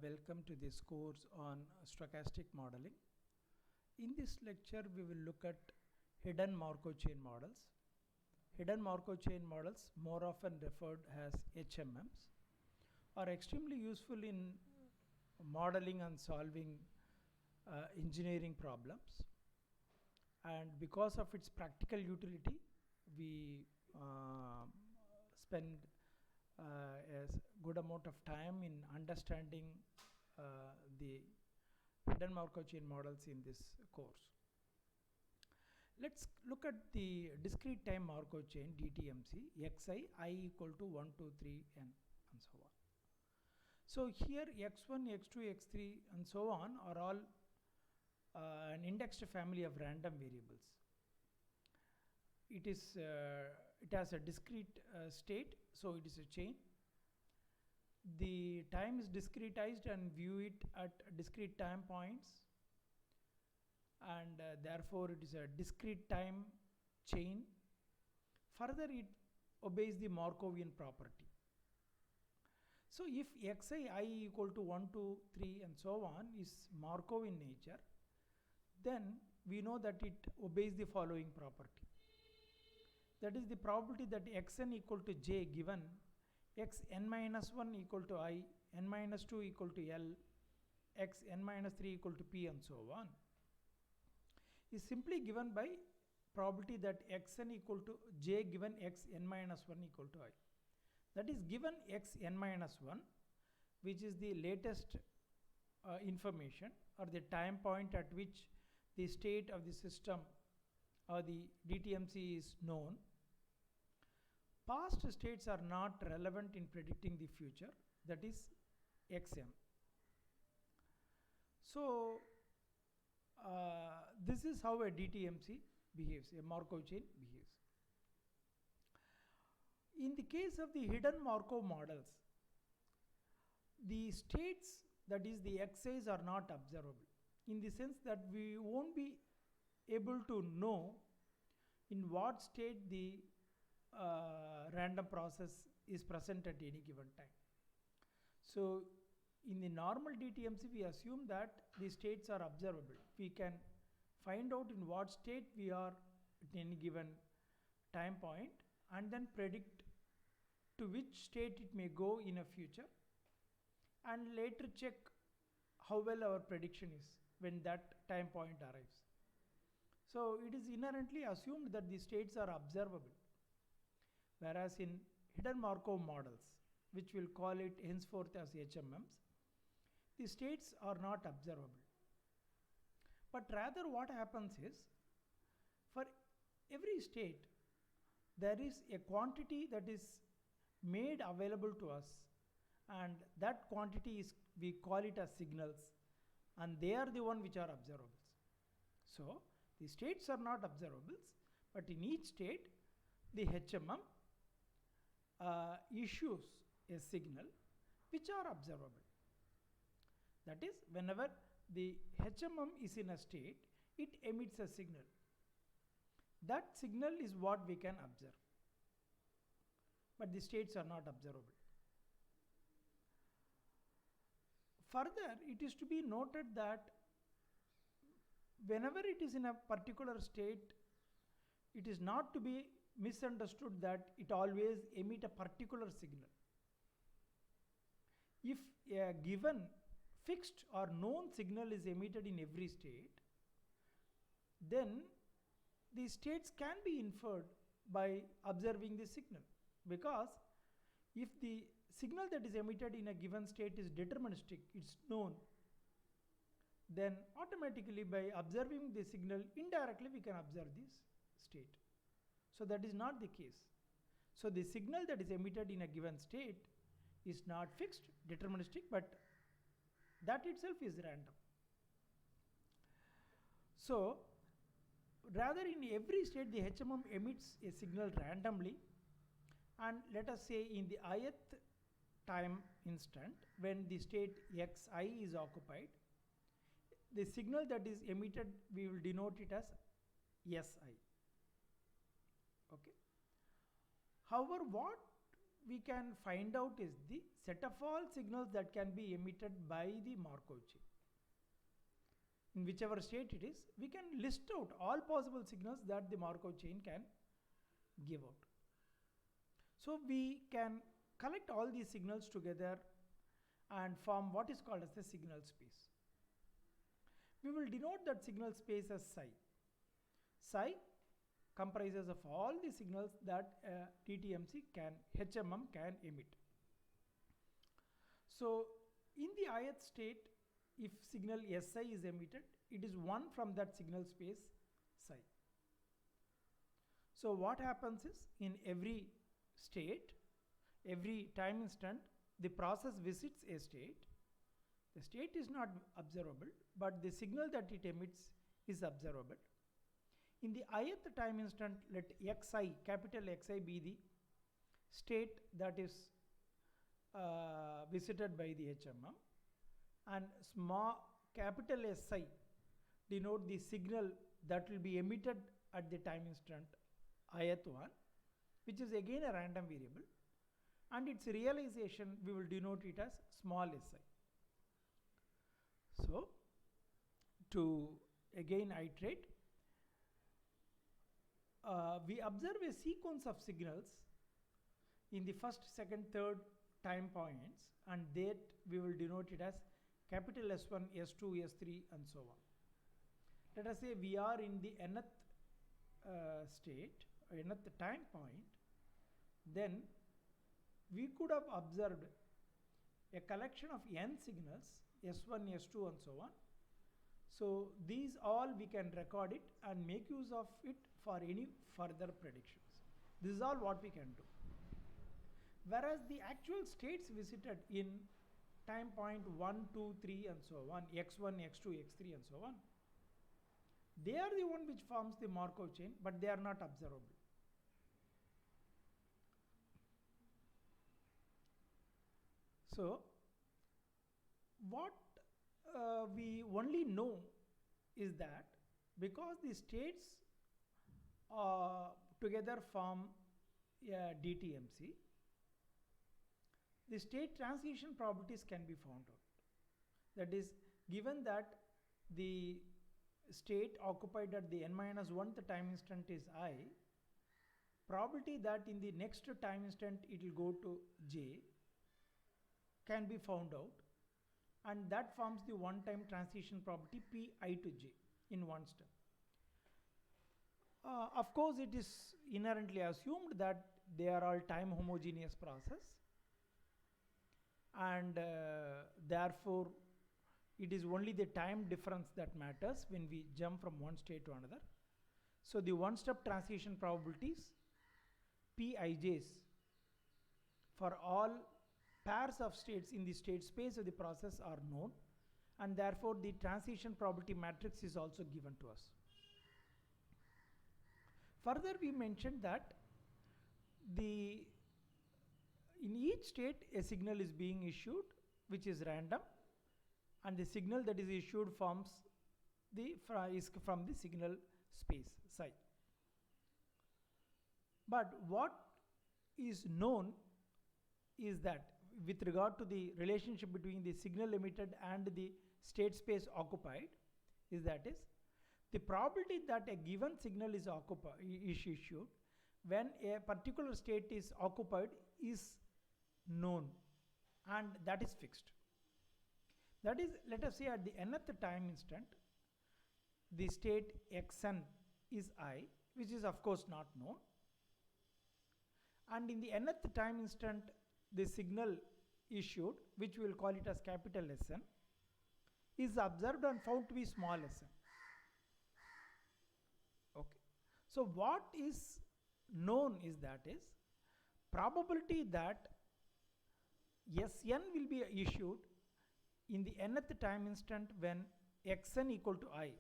Welcome to this course on stochastic modeling. In this lecture, we will look at hidden Markov chain models. Hidden Markov chain models, more often referred as HMMs, are extremely useful in modeling and solving engineering problems. And because of its practical utility, we spend a good amount of time in understanding the hidden Markov chain models in this course. Let's look at the discrete time Markov chain DTMC xi I equal to 1, 2, 3 n and so on. So here x1, x2, x3 and so on are all an indexed family of random variables. It has a discrete state, so it is a chain. The time is discretized and view it at discrete time points, and therefore it is a discrete time chain. Further, it obeys the Markovian property. So if xi I equal to 1, 2, 3 and so on is Markov in nature, then we know that it obeys the following property. That is the probability that xn equal to j given xn minus 1 equal to I, n minus 2 equal to L, xn minus 3 equal to P and so on is simply given by probability that xn equal to j given xn minus 1 equal to I. That is given xn minus 1, which is the latest information or the time point at which the state of the system or the DTMC is known. Past states are not relevant in predicting the future, that is xm. So this is how a DTMC behaves, a Markov chain behaves. In the case of the hidden Markov models, the states, that is the xi's, are not observable, in the sense that we won't be able to know in what state the random process is present at any given time. So in the normal DTMC, we assume that the states are observable. We can find out in what state we are at any given time point and then predict to which state it may go in a future, and later check how well our prediction is when that time point arrives. So it is inherently assumed that the states are observable. Whereas in hidden Markov models, which we'll call it henceforth as HMMs, the states are not observable. But rather what happens is, for every state, there is a quantity that is made available to us, and that quantity is, we call it as signals, and they are the one which are observables. So the states are not observables, but in each state the HMM issues a signal which are observable. That is, whenever the HMM is in a state, it emits a signal. That signal is what we can observe, but the states are not observable. Further, it is to be noted that whenever it is in a particular state, it is not to be misunderstood that it always emit a particular signal. If a given fixed or known signal is emitted in every state, then the states can be inferred by observing the signal, because if the signal that is emitted in a given state is deterministic, it's known, then automatically by observing the signal indirectly we can observe this state. So that is not the case. So the signal that is emitted in a given state is not fixed, deterministic, but that itself is random. So rather, in every state the HMM emits a signal randomly, and let us say in the ith time instant when the state xi is occupied, the signal that is emitted, we will denote it as si. Okay. However, what we can find out is the set of all signals that can be emitted by the Markov chain. In whichever state it is, we can list out all possible signals that the Markov chain can give out. So we can collect all these signals together and form what is called as the signal space. We will denote that signal space as psi. Psi comprises of all the signals that HMM can emit. So in the ith state, if signal Si is emitted, it is one from that signal space psi. So what happens is, in every state, every time instant, the process visits a state. The state is not observable, but the signal that it emits is observable. In the ith time instant, let Xi, capital Xi, be the state that is visited by the HMM, and small capital Si denote the signal that will be emitted at the time instant ith one, which is again a random variable, and its realization we will denote it as small si. So to again iterate, we observe a sequence of signals in the first, second, third time points, and that we will denote it as capital S1, S2, S3 and so on. Let us say we are in the nth state, nth time point, then we could have observed a collection of n signals, S1, S2 and so on. So these all we can record it and make use of it for any further predictions. This is all what we can do. Whereas the actual states visited in time point 1, 2, 3 and so on, x1, x2, x3 and so on, they are the one which forms the Markov chain, but they are not observable. So what we only know is that because the states together form a DTMC, the state transition properties can be found out. That is, given that the state occupied at the n-1th time instant is I, probability that in the next time instant it will go to J can be found out, and that forms the one-time transition property Pi to J in one step. Of course, it is inherently assumed that they are all time homogeneous process, and therefore it is only the time difference that matters when we jump from one state to another. So the one-step transition probabilities Pij's for all pairs of states in the state space of the process are known, and therefore the transition probability matrix is also given to us. Further, we mentioned that in each state a signal is being issued which is random, and the signal that is issued forms is from the signal space psi. But what is known is that with regard to the relationship between the signal emitted and the state space occupied, is the probability that a given signal is issued when a particular state is occupied is known, and that is fixed. That is, let us say at the nth time instant, the state xn is I, which is of course not known, and in the nth time instant the signal issued, which we will call it as capital Sn, is observed and found to be small sn. Okay. So what is known is probability that Sn will be issued in the nth time instant when xn equal to I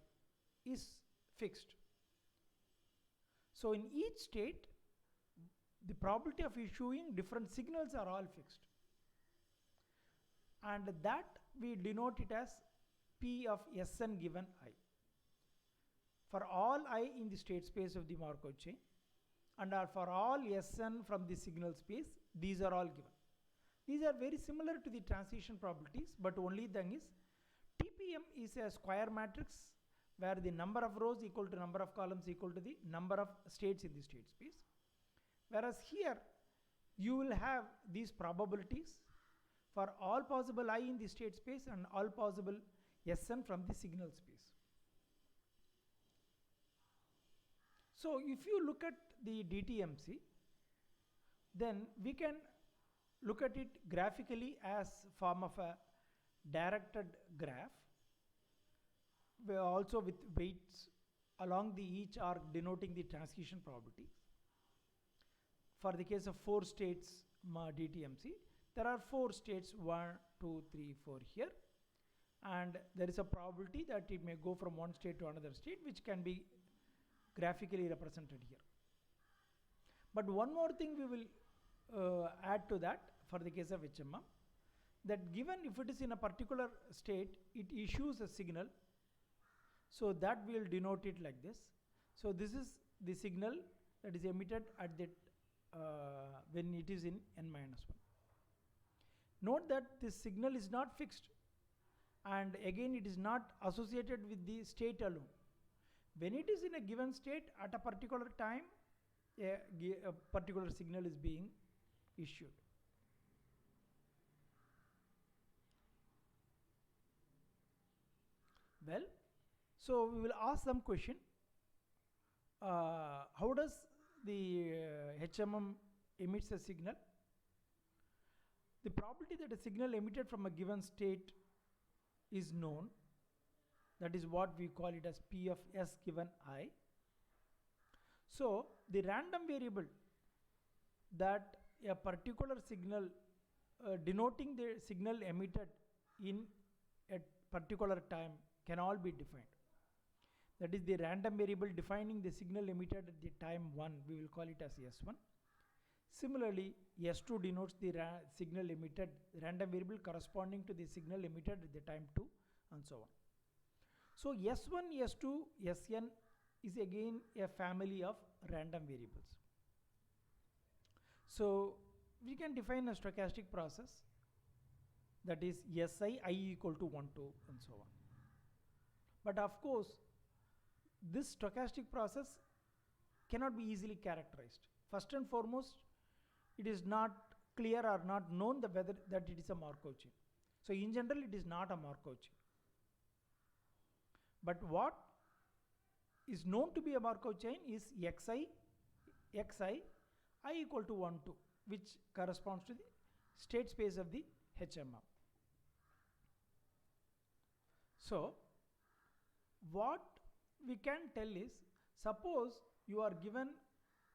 is fixed. So in each state, the probability of issuing different signals are all fixed, and that we denote it as P of Sn given I for all I in the state space of the Markov chain, and for all Sn from the signal space These are all given. These are very similar to the transition probabilities, but only thing is TPM is a square matrix where the number of rows equal to number of columns equal to the number of states in the state space. Whereas here you will have these probabilities for all possible I in the state space and all possible Sn from the signal space. So if you look at the DTMC, then we can look at it graphically as form of a directed graph, where also with weights along the each arc denoting the transition probability. For the case of 4 states DTMC, there are 4 states, 1, 2, 3, 4 here, and there is a probability that it may go from one state to another state, which can be graphically represented here. But one more thing we will add to that for the case of HMM, that given if it is in a particular state, it issues a signal, so that we will denote it like this. So this is the signal that is emitted at the when it is in n-1. Note that this signal is not fixed, and again it is not associated with the state alone. When it is in a given state at a particular time, a particular signal is being issued. Well, so we will ask some question. How does the HMM emits a signal? The probability that a signal emitted from a given state is known. That is what we call it as P of S given I. So the random variable that a particular signal denoting the signal emitted in a particular time can all be defined. That is the random variable defining the signal emitted at the time 1, we will call it as S1. Similarly, S2 denotes the signal emitted, random variable corresponding to the signal emitted at the time 2, and so on. So S1, S2, Sn is again a family of random variables. So we can define a stochastic process, that is Si, I equal to 1, 2, and so on. But of course, this stochastic process cannot be easily characterized. First and foremost, it is not clear or not known whether that it is a Markov chain. So in general, it is not a Markov chain. But what is known to be a Markov chain is Xi, I equal to 1, 2, which corresponds to the state space of the HMM. So what we can tell is, suppose you are given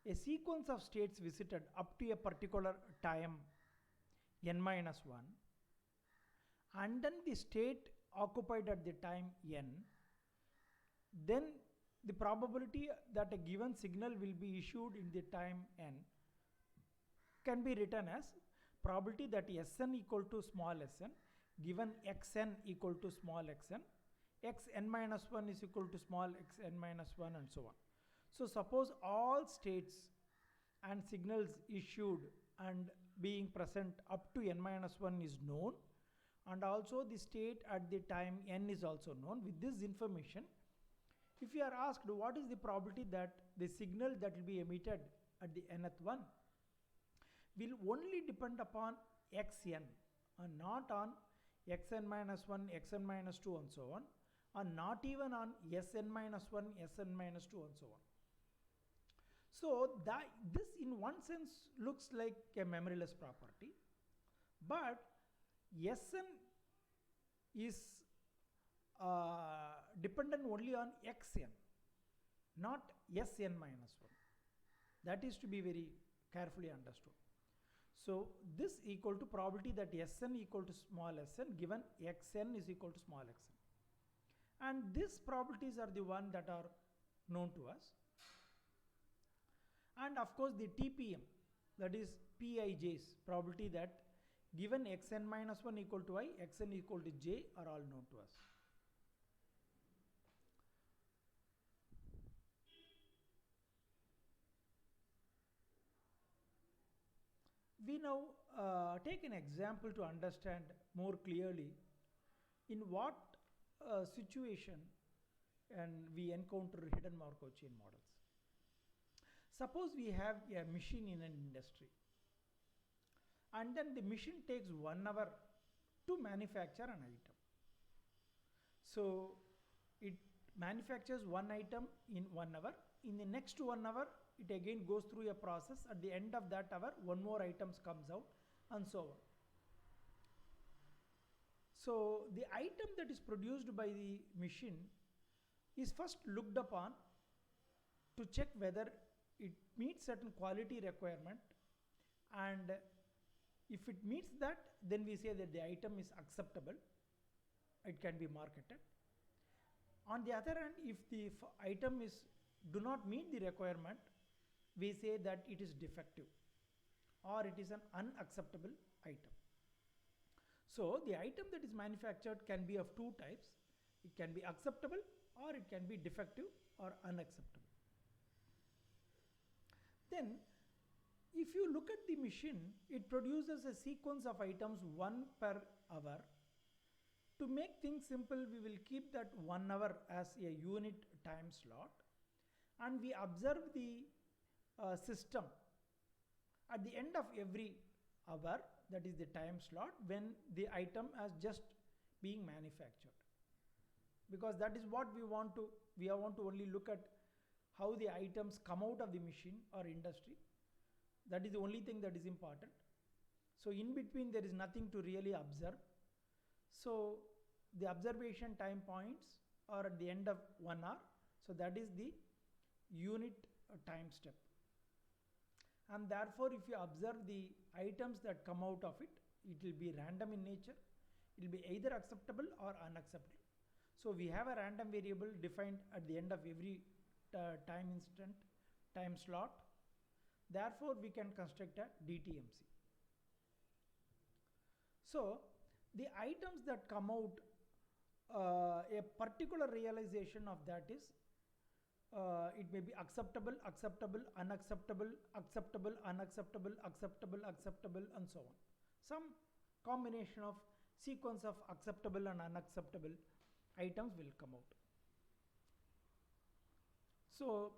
a sequence of states visited up to a particular time n-1, and then the state occupied at the time n, then the probability that a given signal will be issued in the time n can be written as probability that Sn equal to small sn given xn equal to small xn, xn-1 is equal to small xn-1, and so on. So suppose all states and signals issued and being present up to n-1 is known, and also the state at the time n is also known. With this information, if you are asked what is the probability that the signal that will be emitted at the nth one will only depend upon xn and not on xn-1, xn-2, and so on, and not even on Sn-1, Sn-2, and so on. So this in one sense looks like a memoryless property, but Sn is dependent only on xn, not Sn-1. That is to be very carefully understood. So this equal to probability that Sn equal to small sn given xn is equal to small xn. And these probabilities are the one that are known to us. And of course the TPM, that is Pij's probability that given xn-1 equal to I, xn equal to j are all known to us. we now take an example to understand more clearly in what situation and we encounter hidden Markov chain models. Suppose we have a machine in an industry, and then the machine takes 1 hour to manufacture an item. So it manufactures one item in 1 hour. In the next 1 hour, it again goes through a process. At the end of that hour, one more item comes out, and so on. So the item that is produced by the machine is first looked upon to check whether it meets certain quality requirement, and if it meets that, then we say that the item is acceptable, it can be marketed. On the other hand, if the item do not meet the requirement, we say that it is defective or it is an unacceptable item. So the item that is manufactured can be of two types. It can be acceptable or it can be defective or unacceptable. Then if you look at the machine, it produces a sequence of items 1 per hour. To make things simple, we will keep that 1 hour as a unit time slot, and we observe the system at the end of every hour, that is the time slot, when the item has just being manufactured. Because that is what we want to only look at how the items come out of the machine or industry. That is the only thing that is important. So in between there is nothing to really observe. So the observation time points are at the end of 1 hour. So that is the unit time step. And therefore, if you observe the items that come out of it, it will be random in nature. It will be either acceptable or unacceptable. So we have a random variable defined at the end of every time slot. Therefore, we can construct a DTMC. So the items that come out, a particular realization of that is it may be acceptable, acceptable, unacceptable, acceptable, unacceptable, acceptable, acceptable, and so on. Some combination of sequence of acceptable and unacceptable items will come out. So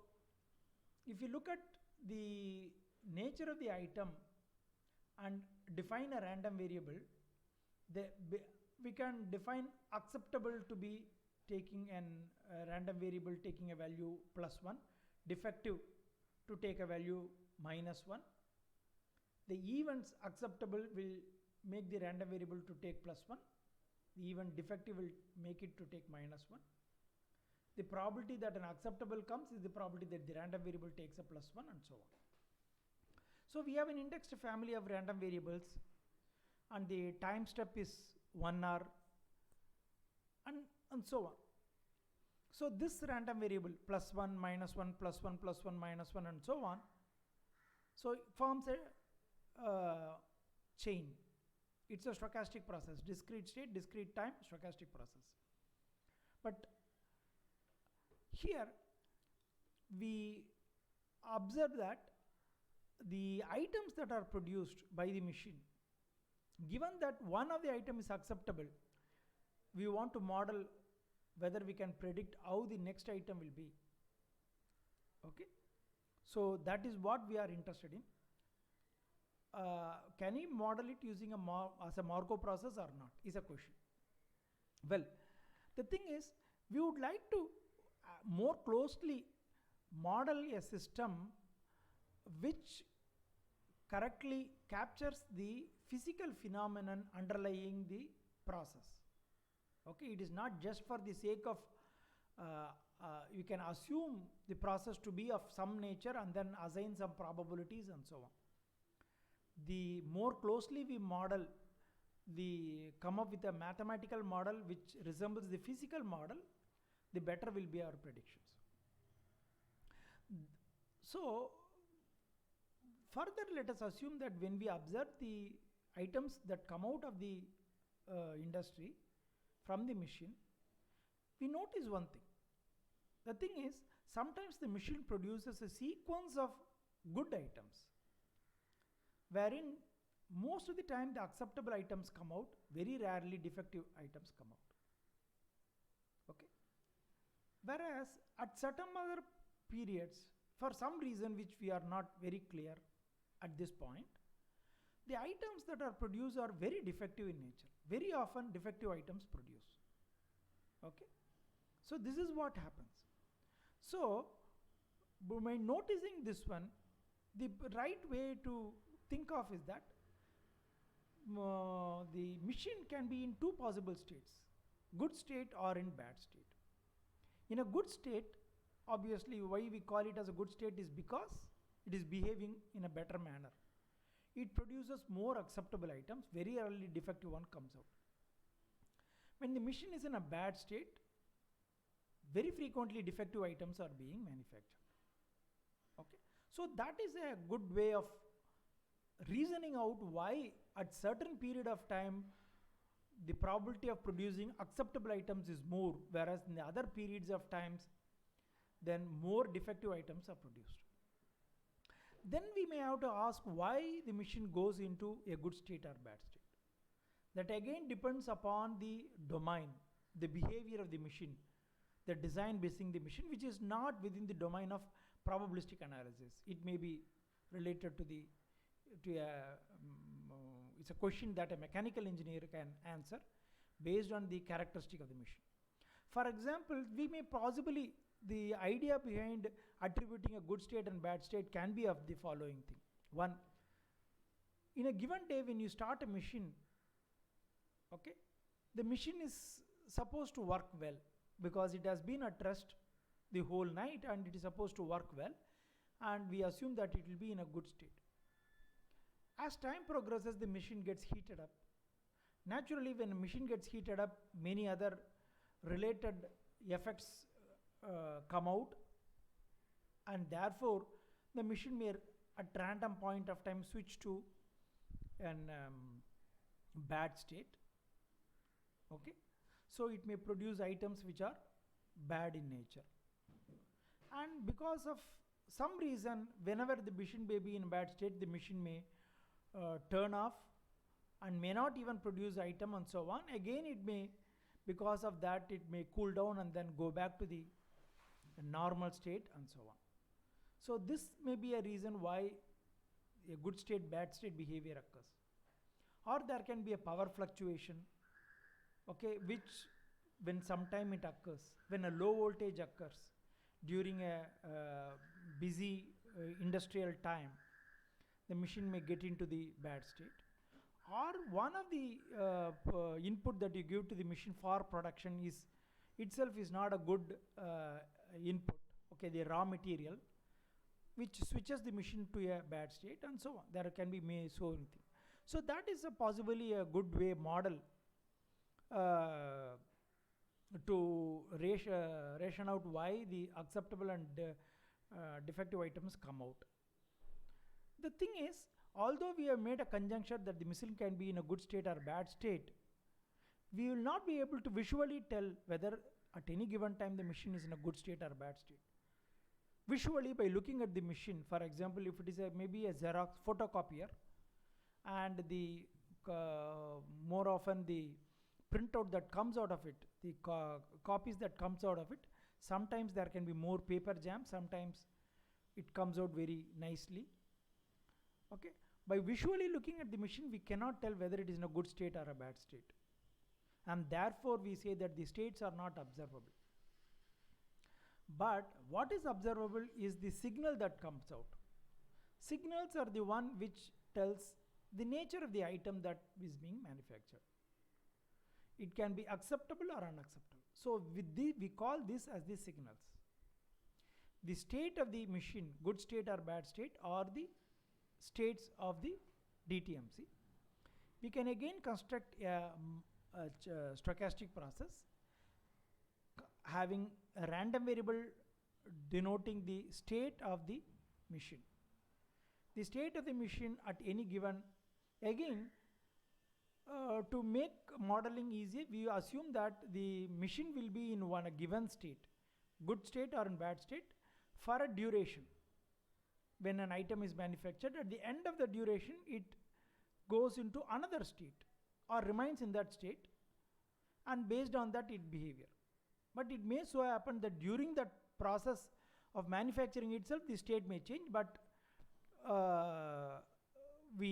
if you look at the nature of the item and define a random variable, we can define acceptable to be taking a random variable taking a value +1, defective to take a value -1. The events acceptable will make the random variable to take +1. The event defective will make it to take -1. The probability that an acceptable comes is the probability that the random variable takes a +1, and so on. So we have an indexed family of random variables, and the time step is 1 hour, and so on. So this random variable +1, -1, +1, +1, -1, and so on, so it forms a chain. It's a stochastic process, discrete state, discrete time, stochastic process. But here we observe that the items that are produced by the machine, given that one of the item is acceptable, we want to model whether we can predict how the next item will be. Okay, so that is what we are interested in. Can we model it using as a Markov process or not is a question. Well, the thing is, we would like to more closely model a system which correctly captures the physical phenomenon underlying the process. Okay, it is not just for the sake of you can assume the process to be of some nature and then assign some probabilities and so on. The more closely we model, come up with a mathematical model which resembles the physical model, the better will be our predictions. So further, let us assume that when we observe the items that come out of the industry from the machine, we notice one thing. The thing is, sometimes the machine produces a sequence of good items, wherein most of the time the acceptable items come out, very rarely defective items come out. Okay. Whereas at certain other periods, for some reason which we are not very clear at this point, the items that are produced are very defective in nature. Very often defective items produce. Okay. So this is what happens. So by noticing this one, the right way to think of is that the machine can be in two possible states, good state or in bad state. In a good state, obviously why we call it as a good state is because it is behaving in a better manner. It produces more acceptable items, very rarely defective one comes out. When the machine is in a bad state, very frequently defective items are being manufactured. Okay. So that is a good way of reasoning out why at certain period of time the probability of producing acceptable items is more, whereas in the other periods of times then more defective items are produced. Then we may have to ask why the machine goes into a good state or bad state. That again depends upon the domain, the behavior of the machine, the design basing the machine, which is not within the domain of probabilistic analysis. It may be related to it's a question that a mechanical engineer can answer based on the characteristic of the machine. For example, we may possibly, the idea behind attributing a good state and bad state can be of the following thing. One, in a given day when you start a machine, okay, the machine is supposed to work well because it has been at rest the whole night and it is supposed to work well, and we assume that it will be in a good state. As time progresses, the machine gets heated up. Naturally, when a machine gets heated up, many other related effects come out, and therefore the machine may at random point of time switch to an bad state. Okay, so it may produce items which are bad in nature, and because of some reason, whenever the machine may be in bad state, the machine may turn off and may not even produce item and so on. Again, it may, because of that, it may cool down and then go back to the normal state and so on. So this may be a reason why a good state, bad state behavior occurs. Or there can be a power fluctuation, okay, which when sometime it occurs, when a low voltage occurs during a busy industrial time, the machine may get into the bad state. Or one of the input that you give to the machine for production is itself is not a good input, okay, the raw material, which switches the machine to a bad state and so on. There can be so anything. So that is possibly a good way model to ration out why the acceptable and defective items come out. The thing is, although we have made a conjecture that the machine can be in a good state or bad state, we will not be able to visually tell whether at any given time the machine is in a good state or bad state. Visually, by looking at the machine, for example, if it is maybe a Xerox photocopier, and the more often the printout that comes out of it, the copies that comes out of it, sometimes there can be more paper jam, sometimes it comes out very nicely. Okay, by visually looking at the machine, we cannot tell whether it is in a good state or a bad state, and therefore we say that the states are not observable. But what is observable is the signal that comes out. Signals are the one which tells the nature of the item that is being manufactured. It can be acceptable or unacceptable. So with we call this as the signals. The state of the machine, good state or bad state, or the states of the DTMC. We can again construct a stochastic process having a random variable denoting the state of the machine. The state of the machine at any given, again, to make modeling easy, we assume that the machine will be in a given state, good state or in bad state, for a duration. When an item is manufactured, at the end of the duration, it goes into another state or remains in that state, and based on that its behavior. But it may so happen that during that process of manufacturing itself the state may change, but we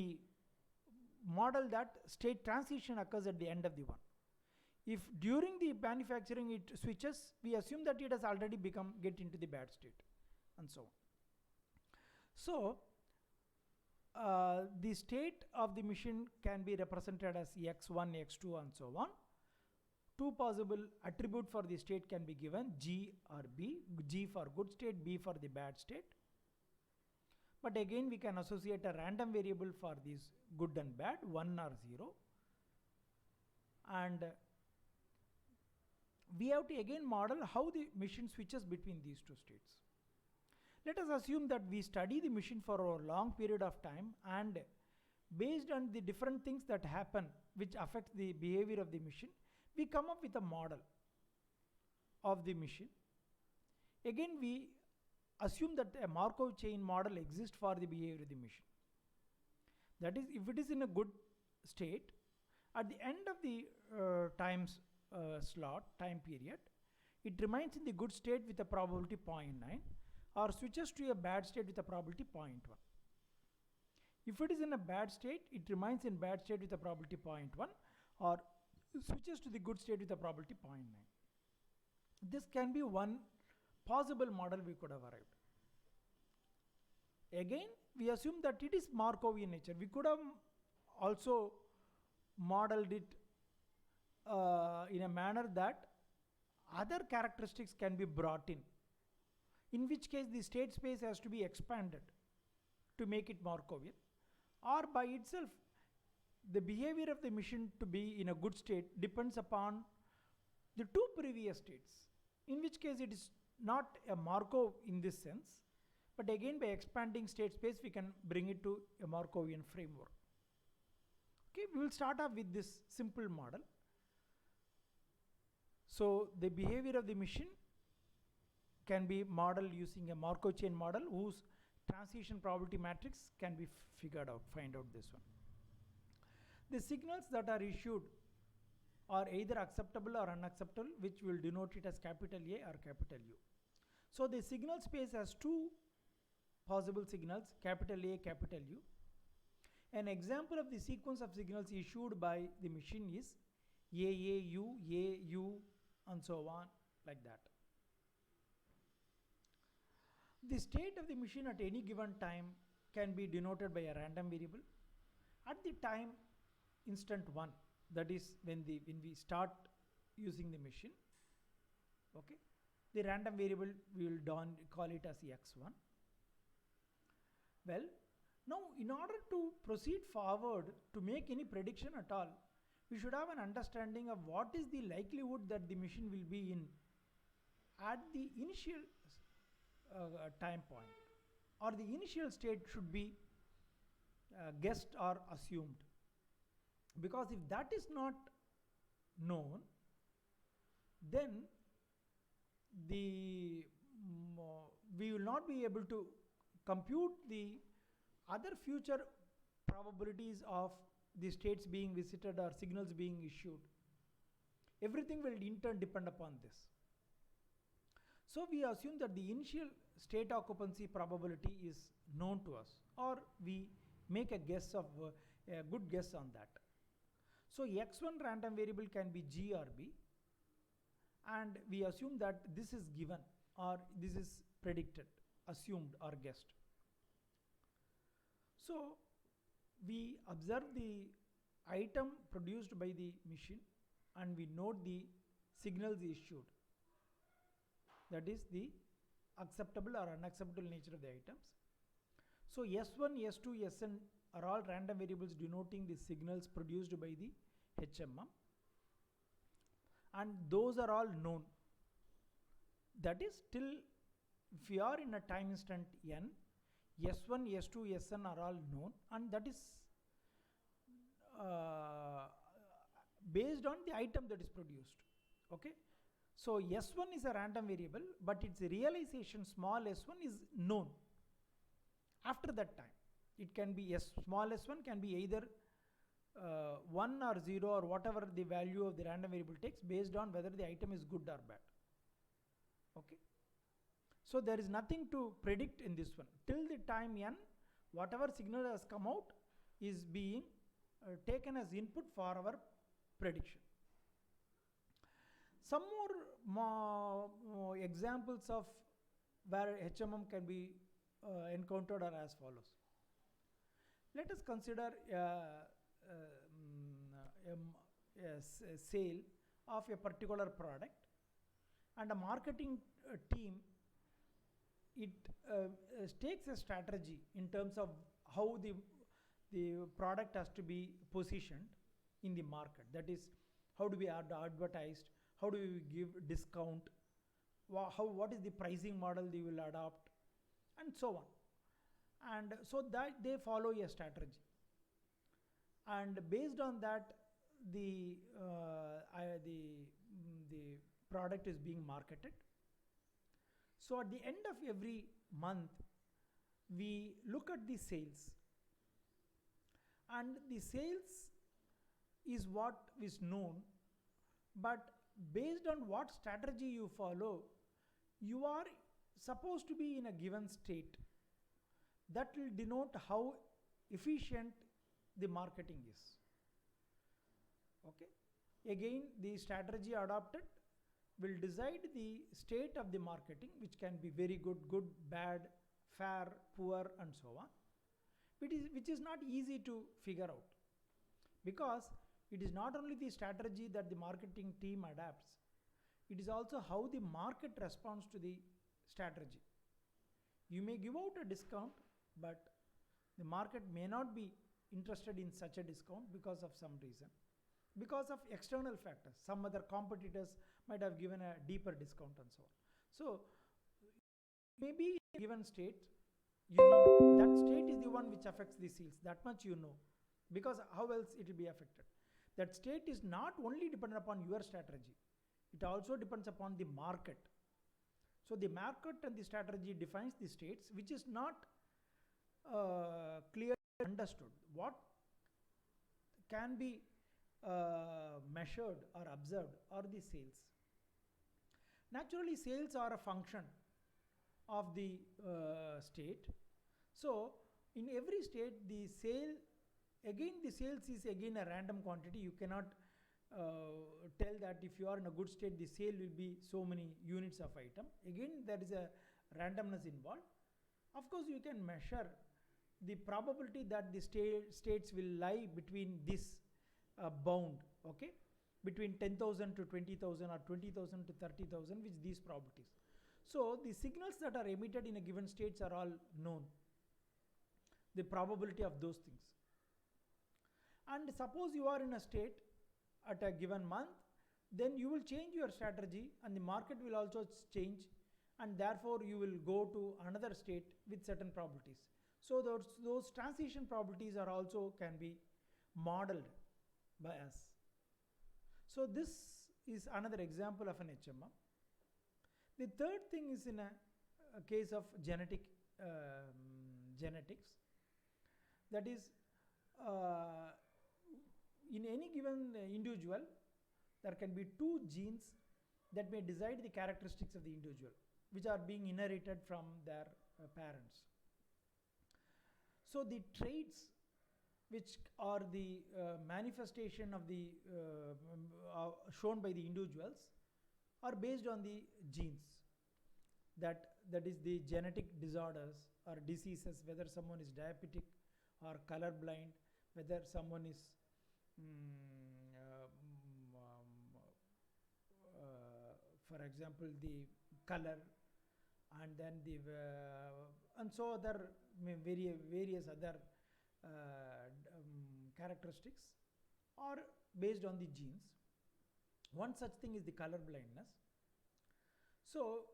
model that state transition occurs at the end of the one. If during the manufacturing it switches, we assume that it has already get into the bad state, and so on. So the state of the machine can be represented as x1, x2 and so on. Two possible attribute for the state can be given, G or B, G for good state, B for the bad state. But again we can associate a random variable for these good and bad, 1 or 0. And we have to again model how the machine switches between these two states. Let us assume that we study the machine for a long period of time, and based on the different things that happen which affect the behavior of the machine, we come up with a model of the machine. Again we assume that a Markov chain model exists for the behavior of the machine. That is, if it is in a good state, at the end of the time period, it remains in the good state with a probability 0.9 or switches to a bad state with a probability 0.1. If it is in a bad state, it remains in bad state with a probability 0.1 or switches to the good state with a probability 0.9. This can be one possible model we could have arrived. Again, we assume that it is Markovian nature. We could have also modeled it in a manner that other characteristics can be brought in which case the state space has to be expanded to make it Markovian, or by itself the behavior of the machine to be in a good state depends upon the two previous states, in which case it is not a Markov in this sense, but again by expanding state space we can bring it to a Markovian framework. Okay, we will start off with this simple model. So the behavior of the machine can be modeled using a Markov chain model whose transition probability matrix can be find out this one. The signals that are issued are either acceptable or unacceptable, which will denote it as capital A or capital U. So the signal space has two possible signals, capital A, capital U. An example of the sequence of signals issued by the machine is AAU, AU and so on, like that. The state of the machine at any given time can be denoted by a random variable. At the time instant 1, that is when we start using the machine, okay, the random variable we will call it as x1. Well, now in order to proceed forward to make any prediction at all, we should have an understanding of what is the likelihood that the machine will be in at the initial time point, or the initial state should be guessed or assumed. Because if that is not known, then we will not be able to compute the other future probabilities of the states being visited or signals being issued. Everything will in turn depend upon this. So we assume that the initial state occupancy probability is known to us, or we make a guess of a good guess on that. So x1 random variable can be G or B, and we assume that this is given or this is predicted, assumed or guessed. So we observe the item produced by the machine and we note the signals issued, that is the acceptable or unacceptable nature of the items. So S1, S2, Sn are all random variables denoting the signals produced by the HMM, and those are all known. That is, till if we are in a time instant n, S1, S2, Sn are all known, and that is based on the item that is produced. Okay, so S1 is a random variable, but its realization small s1 is known after that time. It can be small s1 can be either 1 or 0 or whatever the value of the random variable takes based on whether the item is good or bad. Okay. So there is nothing to predict in this one. Till the time n, whatever signal has come out is being taken as input for our prediction. Some more examples of where HMM can be encountered are as follows. Let us consider a sale of a particular product, and a marketing team takes a strategy in terms of how the product has to be positioned in the market. That is, how do we advertise, how do we give discount, what is the pricing model they will adopt, and so on. And so that they follow a strategy, and based on that the product is being marketed. So at the end of every month we look at the sales, and the sales is what is known, but based on what strategy you follow, you are supposed to be in a given state. That will denote how efficient the marketing is. Okay. Again, the strategy adopted will decide the state of the marketing, which can be very good, good, bad, fair, poor, and so on. Which is not easy to figure out, because it is not only the strategy that the marketing team adapts, it is also how the market responds to the strategy. You may give out a discount, but the market may not be interested in such a discount because of some reason, because of external factors. Some other competitors might have given a deeper discount and so on. So maybe in a given state, that state is the one which affects the sales. That much because how else it will be affected. That state is not only dependent upon your strategy, it also depends upon the market. So the market and the strategy defines the states, which is not clearly understood. What can be measured or observed are the sales. Naturally, sales are a function of the state. So in every state, the sales is again a random quantity. You cannot tell that if you are in a good state, the sale will be so many units of item. Again, there is a randomness involved. Of course, you can measure the probability that the states will lie between this bound, okay, between 10,000 to 20,000 or 20,000 to 30,000, which these probabilities. So the signals that are emitted in a given states are all known, the probability of those things. And suppose you are in a state at a given month, then you will change your strategy and the market will also change, and therefore you will go to another state with certain probabilities. So those transition probabilities are also can be modeled by us. So this is another example of an HMM. The third thing is in a case of genetics. That is, in any given individual, there can be two genes that may decide the characteristics of the individual, which are being inherited from their parents. So the traits which are the manifestation of the shown by the individuals are based on the genes. That is the genetic disorders or diseases, whether someone is diabetic or colorblind, whether someone is for example the color, and then the and so other various other characteristics are based on the genes. One such thing is the color blindness. So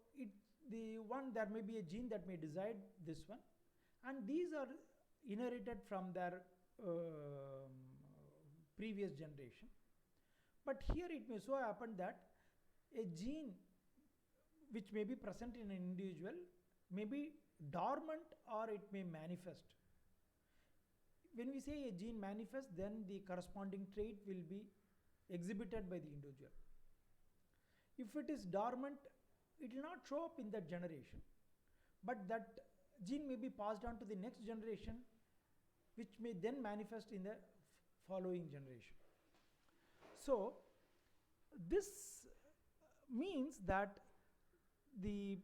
there may be a gene that may decide this one, and these are inherited from their previous generation. But here it may so happen that a gene which may be present in an individual may be dormant or it may manifest. when we say a gene manifests, then the corresponding trait will be exhibited by the individual. If it is dormant, it will not show up in that generation, but that gene may be passed on to the next generation, which may then manifest in the following generation. So this means that the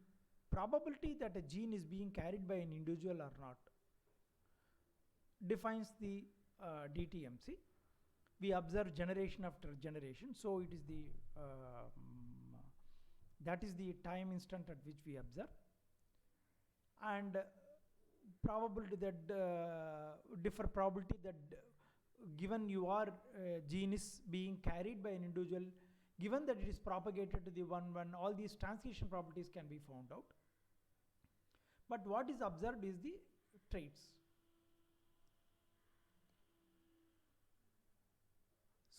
probability that a gene is being carried by an individual or not defines the DTMC. We observe generation after generation, so it is the that is the time instant at which we observe, and probability that probability that given your gene is being carried by an individual, given that it is propagated to the one, all these transcription properties can be found out. But what is observed is the traits.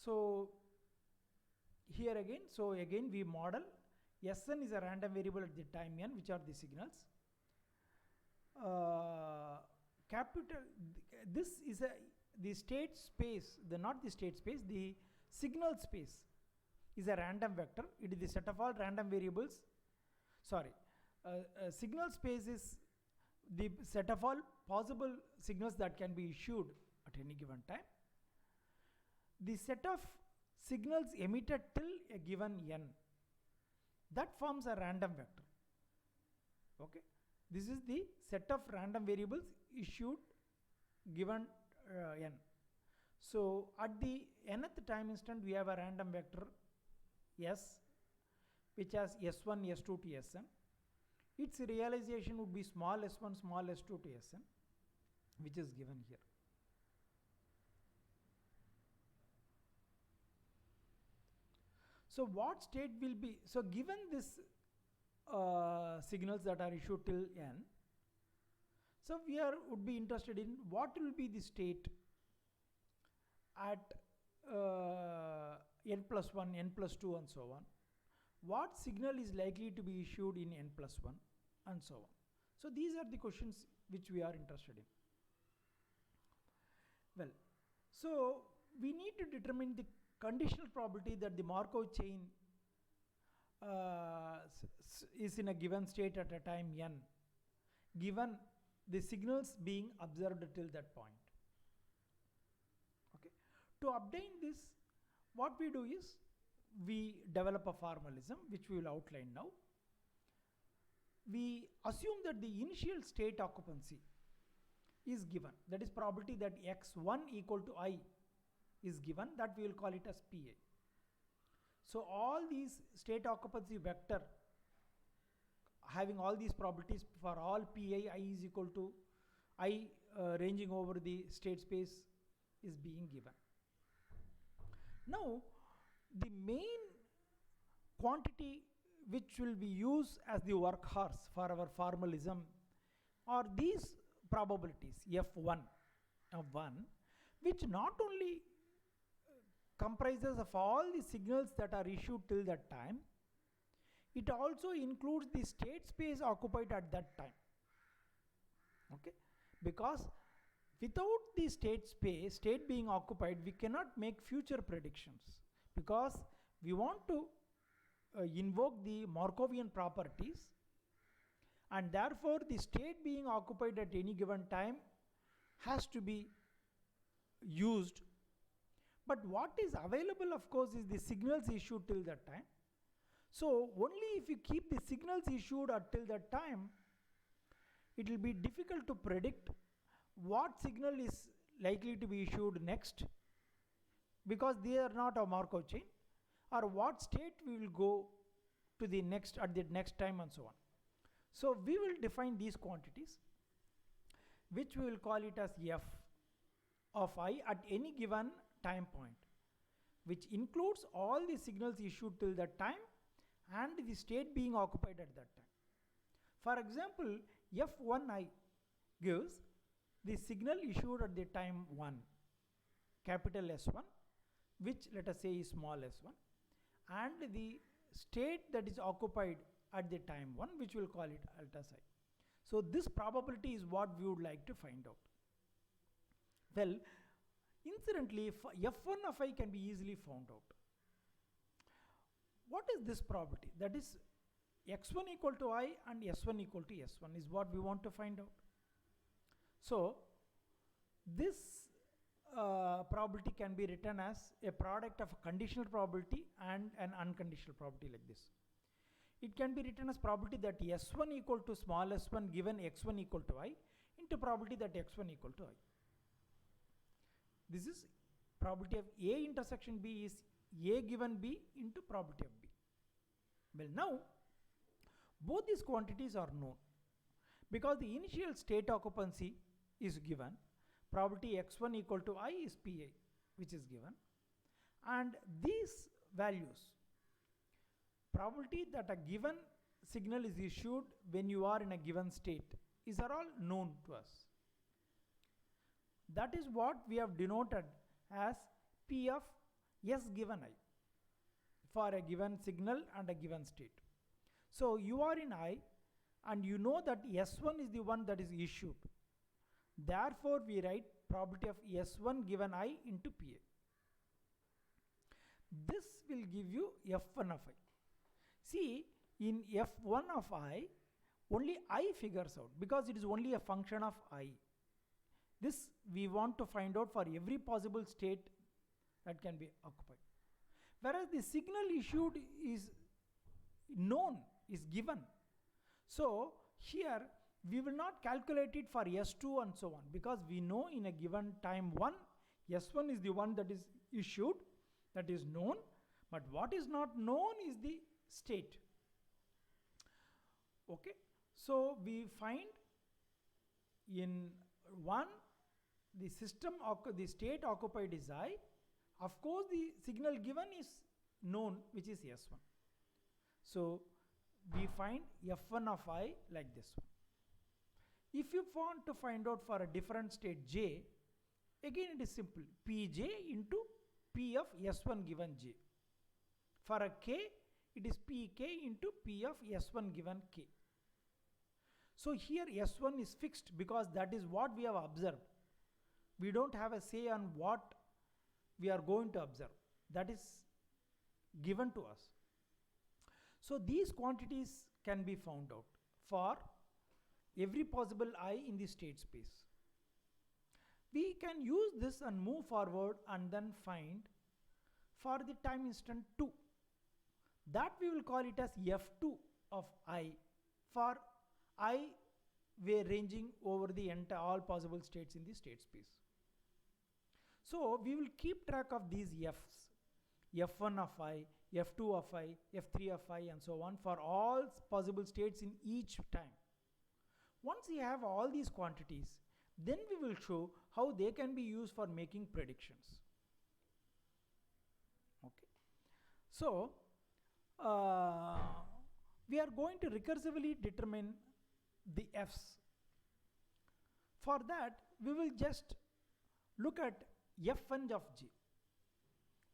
So here again, we model Sn is a random variable at the time n, which are the signals. This is the state space, not the state space, the signal space is a random vector. It is the set of all random variables. Signal space is the set of all possible signals that can be issued at any given time. The set of signals emitted till a given n, that forms a random vector. Okay, this is the set of random variables issued given n. So at the nth time instant, we have a random vector S, which has S1, S2 to Sn. Its realization would be small s1, small s2 to Sn, which is given here. So what state will be, so given this signals that are issued till n, so we would be interested in what will be the state at n plus 1, n plus 2 and so on. What signal is likely to be issued in n plus 1 and so on. So these are the questions which we are interested in. Well, so we need to determine the conditional probability that the Markov chain is in a given state at a time n, given the signals being observed till that point. Okay. To obtain this, what we do is we develop a formalism which we will outline now. We assume that the initial state occupancy is given, that is probability that x1 equal to I is given, that we will call it as PA. So all these state occupancy vector having all these properties for all PA, I is equal to I ranging over the state space is being given. Now the main quantity which will be used as the workhorse for our formalism are these probabilities F1 of 1, which not only comprises of all the signals that are issued till that time, it also includes the state space occupied at that time. Okay, because without the state being occupied, we cannot make future predictions, because we want to invoke the Markovian properties, and therefore the state being occupied at any given time has to be used. But what is available, of course, is the signals issued till that time. So only if you keep the signals issued till that time, it will be difficult to predict what signal is likely to be issued next, because they are not a Markov chain, or what state we will go to the next at the next time and so on. So we will define these quantities, which we will call it as F of I at any given time point, which includes all the signals issued till that time and the state being occupied at that time. For example, F1I gives the signal issued at the time 1, capital S1, which let us say is small s1, and the state that is occupied at the time 1, which we will call it alta psi. So this probability is what we would like to find out. Well, incidentally, f1 of I can be easily found out. What is this property? That is x1 equal to I and s1 equal to s1 is what we want to find out. So this probability can be written as a product of a conditional probability and an unconditional probability like this. It can be written as probability that s1 equal to small s1 given x1 equal to I into probability that x1 equal to I. This is probability of A intersection B is A given B into probability of B. Well, now both these quantities are known because the initial state occupancy is given. Probability x1 equal to I is PA, which is given, and these values, probability that a given signal is issued when you are in a given state, is are all known to us. That is what we have denoted as P of S given I for a given signal and a given state. So you are in I and you know that S1 is the one that is issued. Therefore, we write probability of S1 given I into PA. This will give you F1 of I. See, in F1 of I, only I figures out because it is only a function of I. This we want to find out for every possible state that can be occupied. Whereas the signal issued is known, is given. So here we will not calculate it for S2 and so on because we know in a given time 1, S1 is the one that is issued, that is known, but what is not known is the state. Okay, so we find in 1 the system, the state occupied is I. Of course, the signal given is known, which is S1. So we find F1 of I like this one. If you want to find out for a different state J, again it is simple. Pj into P of S1 given J. For a K, it is Pk into P of S1 given K. So here S1 is fixed because that is what we have observed. We don't have a say on what we are going to observe. That is given to us. So these quantities can be found out for every possible I in the state space. We can use this and move forward and then find for the time instant 2. That we will call it as F2 of I for I were ranging over the entire all possible states in the state space. So we will keep track of these F's, F1 of I, F2 of I, F3 of I and so on for all possible states in each time. Once we have all these quantities, then we will show how they can be used for making predictions. Okay. So we are going to recursively determine the F's. For that, we will just look at F1 of J.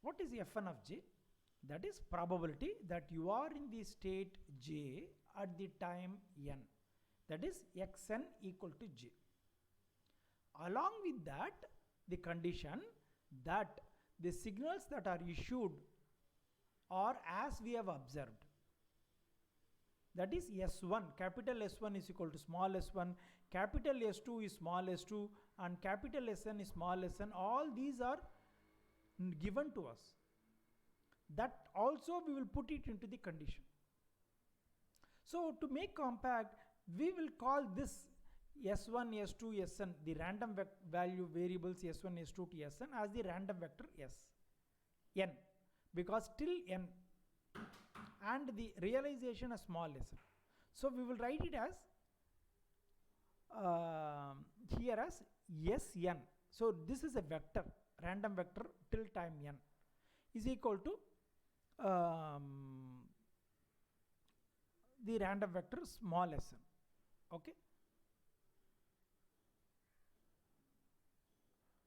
What is F1 of J? That is probability that you are in the state J at the time n. That is xn equal to J. Along with that, the condition that the signals that are issued are as we have observed. That is S1, capital S1 is equal to small s1, capital S2 is small s2 and capital Sn is small sn. All these are given to us. That also we will put it into the condition. So to make compact, we will call this S1, S2, Sn, the random value variables S1, S2 to Sn as the random vector S, n, because till n and the realization as small s. So we will write it as here as Sn. So this is a vector, random vector till time n is equal to the random vector small sn. Okay.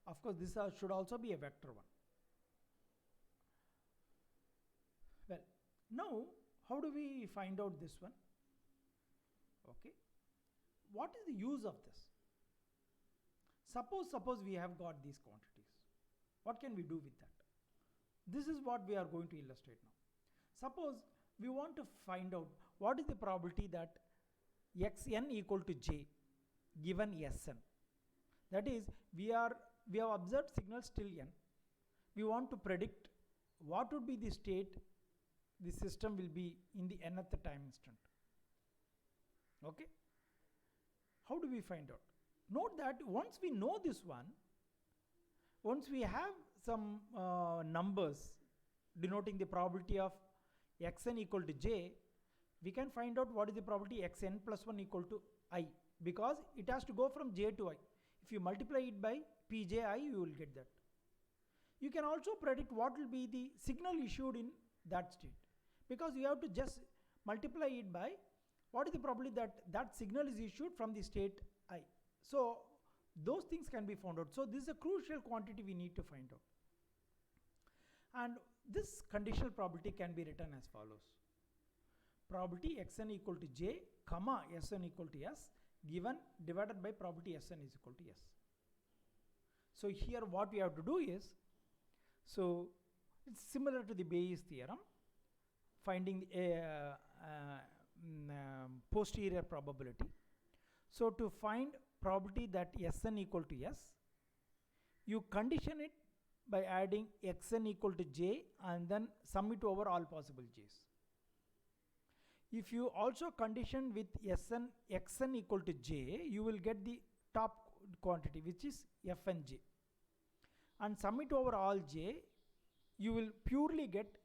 Of course, this should also be a vector one. Well, now how do we find out this one? Okay. What is the use of this? Suppose we have got these quantities. What can we do with that? This is what we are going to illustrate now. Suppose we want to find out what is the probability that xn equal to j given Sn. That is, we have observed signals till n. We want to predict what would be the state the system will be in the nth time instant. Okay? How do we find out? Note that once we know this one, once we have some numbers denoting the probability of xn equal to j, we can find out what is the probability xn plus 1 equal to I, because it has to go from j to I. If you multiply it by pji, you will get that. You can also predict what will be the signal issued in that state, because you have to just multiply it by what is the probability that that signal is issued from the state I. So those things can be found out. So this is a crucial quantity we need to find out. And this conditional probability can be written as follows. Probability xn equal to j, comma Sn equal to s, given divided by probability Sn is equal to s. So here what we have to do is, so it's similar to the Bayes theorem, finding the posterior probability. So to find probability that Sn equal to s, you condition it by adding xn equal to j and then sum it over all possible j's. If you also condition with xn equal to j, you will get the top quantity, which is f and j, and sum it over all j, you will purely get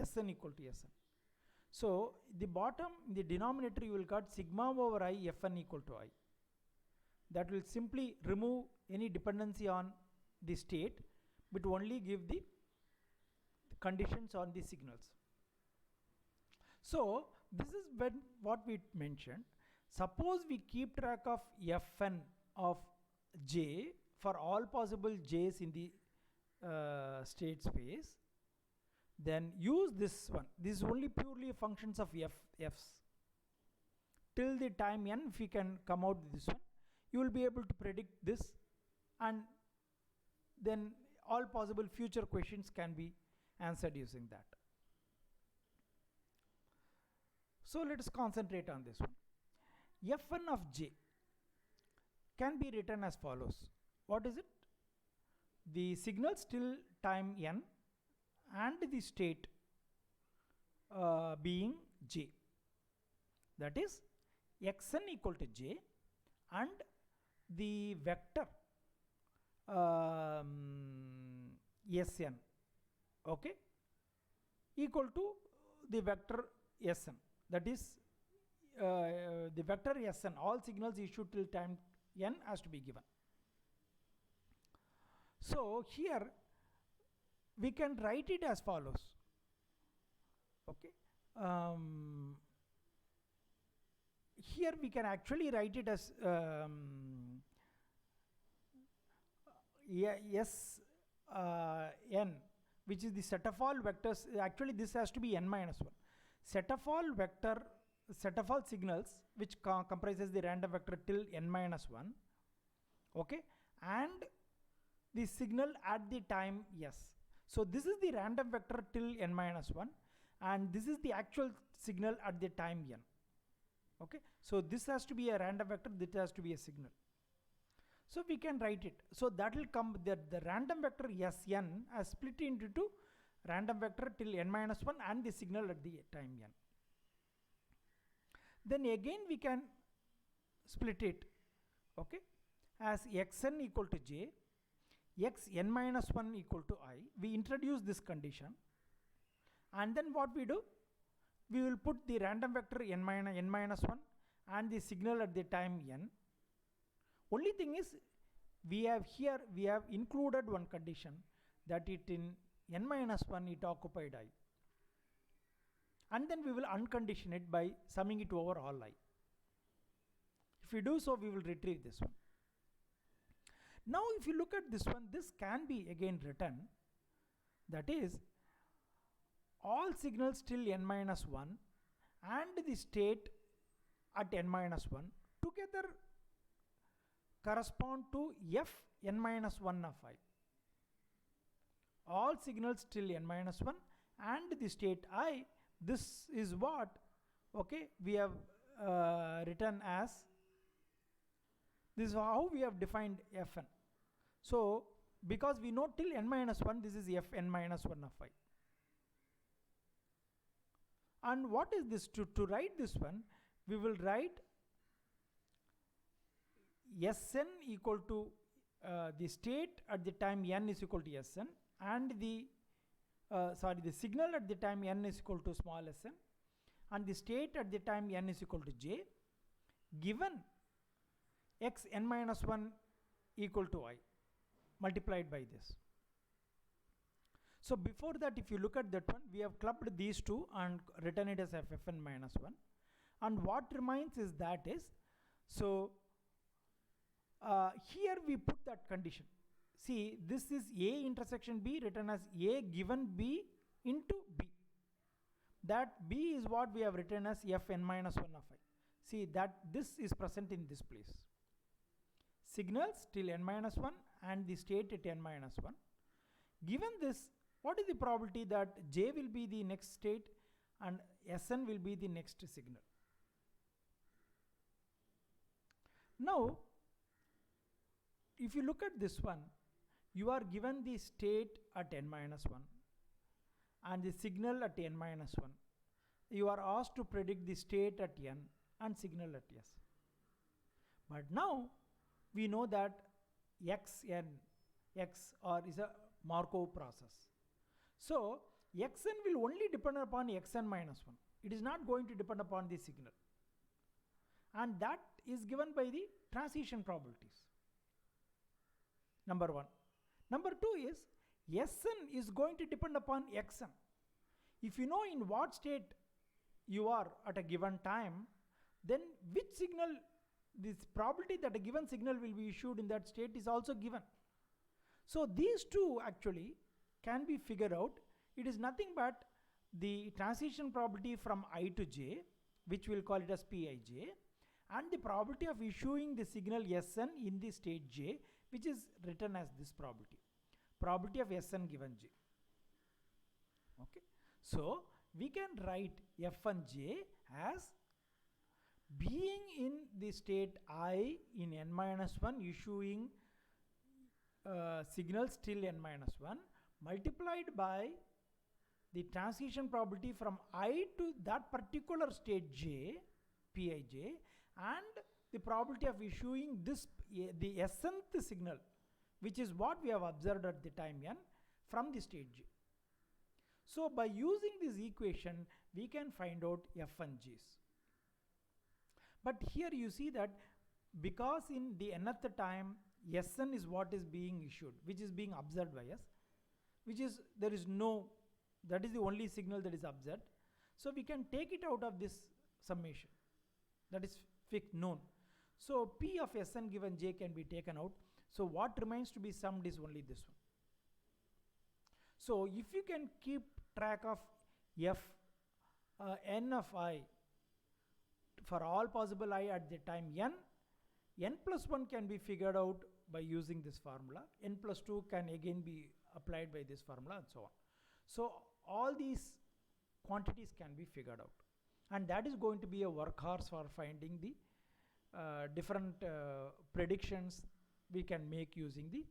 Sn equal to Sn. So the bottom, the denominator, you will get sigma over I fn equal to I. That will simply remove any dependency on the state, but only give the conditions on the signals. So this is what we mentioned. Suppose we keep track of fn of j for all possible j's in the state space, then use this one. This is only purely functions of f's. Till the time n, if we can come out with this one, you will be able to predict this, and then all possible future questions can be answered using that. So let us concentrate on this one. Fn of j can be written as follows. What is it? The signals till time n and the state being j. That is xn equal to j and the vector Sn, okay, equal to the vector Sn. That is the vector Sn, all signals issued till time n has to be given. So here we can write it as follows. Okay. Here we can actually write it as n, which is the set of all vectors. Actually this has to be n minus 1. Set of all signals which comprises the random vector till n minus 1, okay, and the signal at the time s. So this is the random vector till n minus 1, and this is the actual signal at the time n. Okay, so this has to be a random vector, this has to be a signal. So we can write it. So that will come, the random vector Sn has split into two, random vector till n minus 1 and the signal at the time n. Then again we can split it, okay, as xn equal to j, xn minus 1 equal to I. We introduce this condition, and then what we do? We will put the random vector n minus 1 and the signal at the time n. Only thing is, we have included one condition, that it in n minus 1 it occupied I, and then we will uncondition it by summing it over all I. If we do so, we will retrieve this one. Now if you look at this one, this can be again written, that is all signals till n minus 1 and the state at n minus 1 together correspond to f n minus 1 of I. All signals till n minus 1 and the state I, this is what, okay, we have written as, this is how we have defined Fn. So because we know till n minus 1, this is Fn minus 1 of I. And what is this? To write this one, we will write Sn equal to the state at the time n is equal to Sn, and the signal at the time n is equal to small sn, and the state at the time n is equal to j, given x n minus 1 equal to I, multiplied by this. So before that, if you look at that one, we have clubbed these two and written it as Fn minus 1. And what remains is that is, so here we put that condition. See, this is A intersection B written as A given B into B. That B is what we have written as Fn minus 1 of I. See that this is present in this place. Signals till n minus 1 and the state at n minus 1. Given this, what is the probability that J will be the next state and Sn will be the next signal? Now, if you look at this one, you are given the state at n minus 1 and the signal at n minus 1. You are asked to predict the state at n and signal at s. But now we know that x is a Markov process. So xn will only depend upon xn minus 1. It is not going to depend upon the signal. And that is given by the transition probabilities. Number 1. Number 2 is Sn is going to depend upon xn. If you know in what state you are at a given time, then which signal, this probability that a given signal will be issued in that state is also given. So these two actually can be figured out. It is nothing but the transition probability from I to j, which we'll call it as Pij, and the probability of issuing the signal Sn in the state j, which is written as this probability. Probability of Sn given j. Okay. So we can write Fn j as being in the state I in n minus 1 issuing signals till n minus 1 multiplied by the transition probability from I to that particular state j, Pij, and the probability of issuing this, the Snth signal, which is what we have observed at the time n from the state j. So by using this equation, we can find out Fn j's. But here you see that because in the nth time, Sn is what is being issued, which is being observed by us, which is, there is no, that is the only signal that is observed. So we can take it out of this summation, that is known. So P of Sn given j can be taken out. So what remains to be summed is only this one. So if you can keep track of n of I for all possible I at the time n plus 1 can be figured out by using this formula. N plus 2 can again be applied by this formula and so on. So all these quantities can be figured out. And that is going to be a workhorse for finding the different predictions we can make using the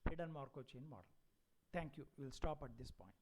hidden Markov chain model. Thank you. We'll stop at this point.